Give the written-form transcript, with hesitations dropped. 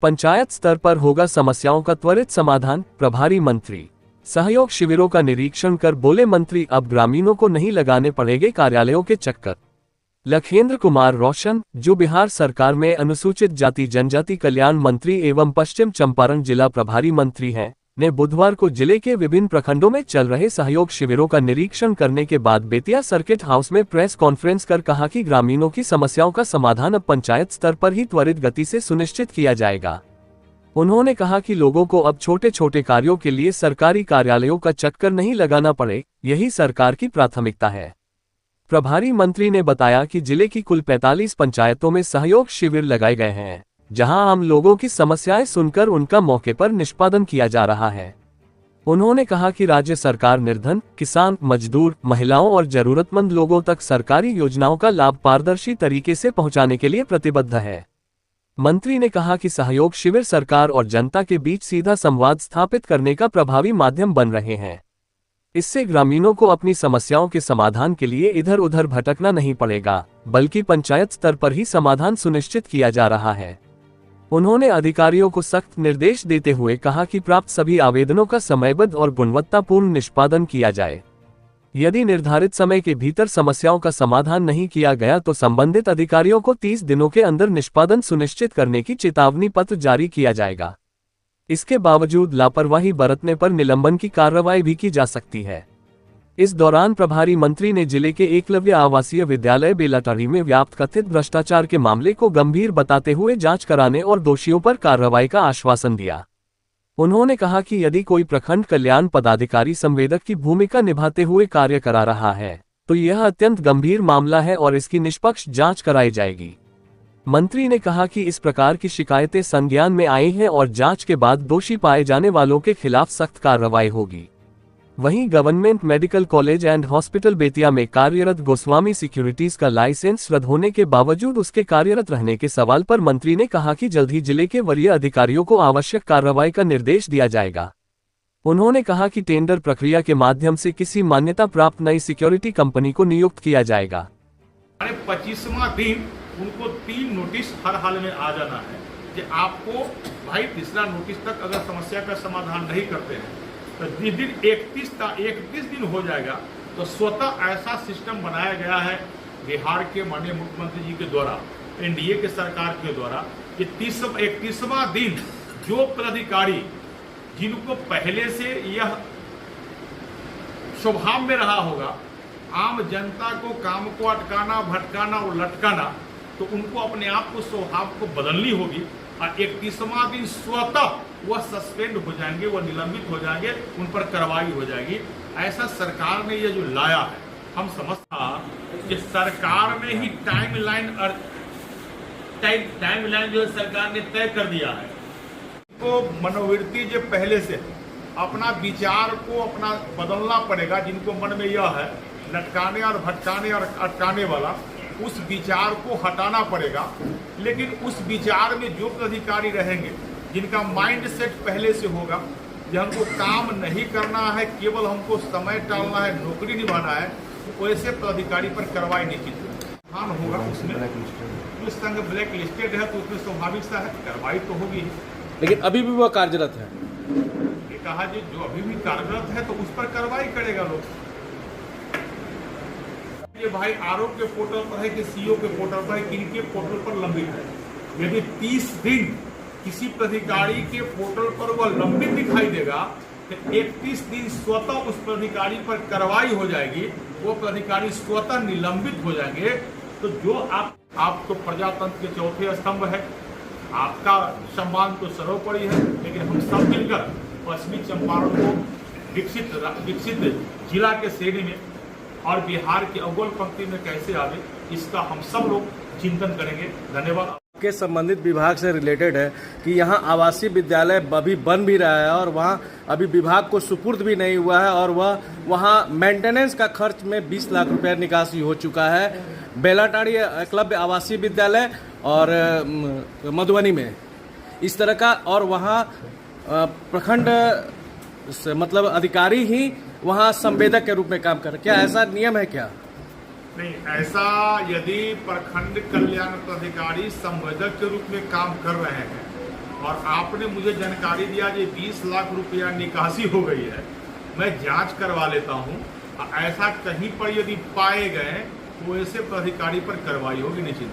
पंचायत स्तर पर होगा समस्याओं का त्वरित समाधान, प्रभारी मंत्री। सहयोग शिविरों का निरीक्षण कर बोले मंत्री, अब ग्रामीणों को नहीं लगाने पड़ेंगे कार्यालयों के चक्कर। लखेंद्र कुमार रोशन, जो बिहार सरकार में अनुसूचित जाति जनजाति कल्याण मंत्री एवं पश्चिम चंपारण जिला प्रभारी मंत्री हैं, ने बुधवार को जिले के विभिन्न प्रखंडों में चल रहे सहयोग शिविरों का निरीक्षण करने के बाद बेतिया सर्किट हाउस में प्रेस कॉन्फ्रेंस कर कहा कि ग्रामीणों की समस्याओं का समाधान अब पंचायत स्तर पर ही त्वरित गति से सुनिश्चित किया जाएगा। उन्होंने कहा कि लोगों को अब छोटे छोटे कार्यों के लिए सरकारी कार्यालयों का चक्कर नहीं लगाना पड़े, यही सरकार की प्राथमिकता है। प्रभारी मंत्री ने बताया कि जिले की कुल 45 पंचायतों में सहयोग शिविर लगाए गए हैं, जहां आम लोगों की समस्याएं सुनकर उनका मौके पर निष्पादन किया जा रहा है। उन्होंने कहा कि राज्य सरकार निर्धन, किसान, मजदूर, महिलाओं और जरूरतमंद लोगों तक सरकारी योजनाओं का लाभ पारदर्शी तरीके से पहुंचाने के लिए प्रतिबद्ध है। मंत्री ने कहा कि सहयोग शिविर सरकार और जनता के बीच सीधा संवाद स्थापित करने का प्रभावी माध्यम बन रहे हैं। इससे ग्रामीणों को अपनी समस्याओं के समाधान के लिए इधर उधर भटकना नहीं पड़ेगा, बल्कि पंचायत स्तर पर ही समाधान सुनिश्चित किया जा रहा है। उन्होंने अधिकारियों को सख्त निर्देश देते हुए कहा कि प्राप्त सभी आवेदनों का समयबद्ध और गुणवत्तापूर्ण निष्पादन किया जाए। यदि निर्धारित समय के भीतर समस्याओं का समाधान नहीं किया गया तो संबंधित अधिकारियों को 30 दिनों के अंदर निष्पादन सुनिश्चित करने की चेतावनी पत्र जारी किया जाएगा। इसके बावजूद लापरवाही बरतने पर निलंबन की कार्रवाई भी की जा सकती है। इस दौरान प्रभारी मंत्री ने जिले के एकलव्य आवासीय विद्यालय बेलाटारी में व्याप्त कथित भ्रष्टाचार के मामले को गंभीर बताते हुए जांच कराने और दोषियों पर कार्रवाई का आश्वासन दिया। उन्होंने कहा कि यदि कोई प्रखंड कल्याण पदाधिकारी संवेदक की भूमिका निभाते हुए कार्य करा रहा है, तो यह अत्यंत गंभीर मामला है और इसकी निष्पक्ष जांच कराई जाएगी। मंत्री ने कहा कि इस प्रकार की शिकायतें संज्ञान में आई हैं और जांच के बाद दोषी पाए जाने वालों के खिलाफ सख्त कार्रवाई होगी। वहीं government medical college and hospital Bettiah में कार्यरत गोस्वामी सिक्योरिटीज का लाइसेंस रद्द होने के बावजूद उसके कार्यरत रहने के सवाल पर मंत्री ने कहा कि जल्द ही जिले के वरीय अधिकारियों को आवश्यक कार्रवाई का निर्देश दिया जाएगा। उन्होंने कहा कि टेंडर प्रक्रिया के माध्यम से किसी मान्यता प्राप्त नई सिक्योरिटी कंपनी को नियुक्त किया जाएगा। 25वां दिन उनको 3 नोटिस हर हाल में आ जाना है कि आपको भाई तीसरा नोटिस तक अगर समस्या का समाधान नहीं करते हैं तो जिस दिन 31 दिन हो जाएगा तो स्वतः ऐसा सिस्टम बनाया गया है बिहार के माननीय मुख्यमंत्री जी के द्वारा, एनडीए के सरकार के द्वारा, कि 31वां दिन जो पदाधिकारी जिनको पहले से यह स्वभाव में रहा होगा आम जनता को काम को अटकाना, भटकाना और लटकाना, तो उनको अपने आप को स्वभाव को बदलनी होगी और 31वां दिन स्वतः वह सस्पेंड हो जाएंगे, वह निलंबित हो जाएंगे, उन पर कार्रवाई हो जाएगी। ऐसा सरकार ने यह जो लाया है, हम समझता कि सरकार में ही टाइमलाइन जो सरकार ने तय कर दिया है, तो मनोवृत्ति जो पहले से अपना विचार को अपना बदलना पड़ेगा। जिनको मन में यह है लटकाने और भटकाने और अटकाने वाला, उस विचार को हटाना पड़ेगा। लेकिन उस विचार में जो अधिकारी रहेंगे जिनका माइंड सेट पहले से होगा कि हमको काम नहीं करना है, केवल हमको समय टालना है, नौकरी निभाना है, तो वैसे पदाधिकारी पर कार्रवाई निश्चित होगा। उसमें जो संघ ब्लैक लिस्टेड है तो उसमें स्वाभाविक सा है कार्रवाई तो होगी। लेकिन अभी भी वह कार्यरत है, ये कहा जो अभी भी कार्यरत है तो उस पर कार्रवाई करेगा लोग। ये भाई आरोप के पोर्टल पर है कि सीओ के पोर्टल पर है, किनके पोर्टल पर लंबित है। यदि 30 दिन किसी प्राधिकारी के पोर्टल पर वह लंबित दिखाई देगा तो 31 दिन स्वतः उस प्राधिकारी पर कार्रवाई हो जाएगी, वो प्राधिकारी स्वतः निलंबित हो जाएंगे। तो जो आप तो प्रजातंत्र के चौथे स्तंभ है, आपका सम्मान तो सर्वोपरि है, लेकिन हम सब मिलकर पश्चिमी चंपारण को विकसित जिला के श्रेणी में और बिहार की अव्वल पंक्ति में कैसे आवे, इसका हम सब लोग चिंतन करेंगे। धन्यवाद। के संबंधित विभाग से रिलेटेड है कि यहाँ आवासीय विद्यालय अभी बन भी रहा है और वहाँ अभी विभाग को सुपुर्द भी नहीं हुआ है और वह वहाँ मेंटेनेंस का खर्च में 20 लाख रुपए निकासी हो चुका है। बेलाटारी एकलव्य आवासीय विद्यालय और मधुबनी में इस तरह का, और वहाँ प्रखंड मतलब अधिकारी ही वहाँ संवेदक के रूप में काम कर, क्या ऐसा नियम है क्या? नहीं, ऐसा यदि प्रखंड कल्याण पदाधिकारी संवेदक के रूप में काम कर रहे हैं और आपने मुझे जानकारी दिया कि 20 लाख रुपया निकासी हो गई है। मैं जांच करवा लेता हूं, ऐसा कहीं पर यदि पाए गए तो ऐसे प्राधिकारी पर कार्रवाई होगी निश्चित।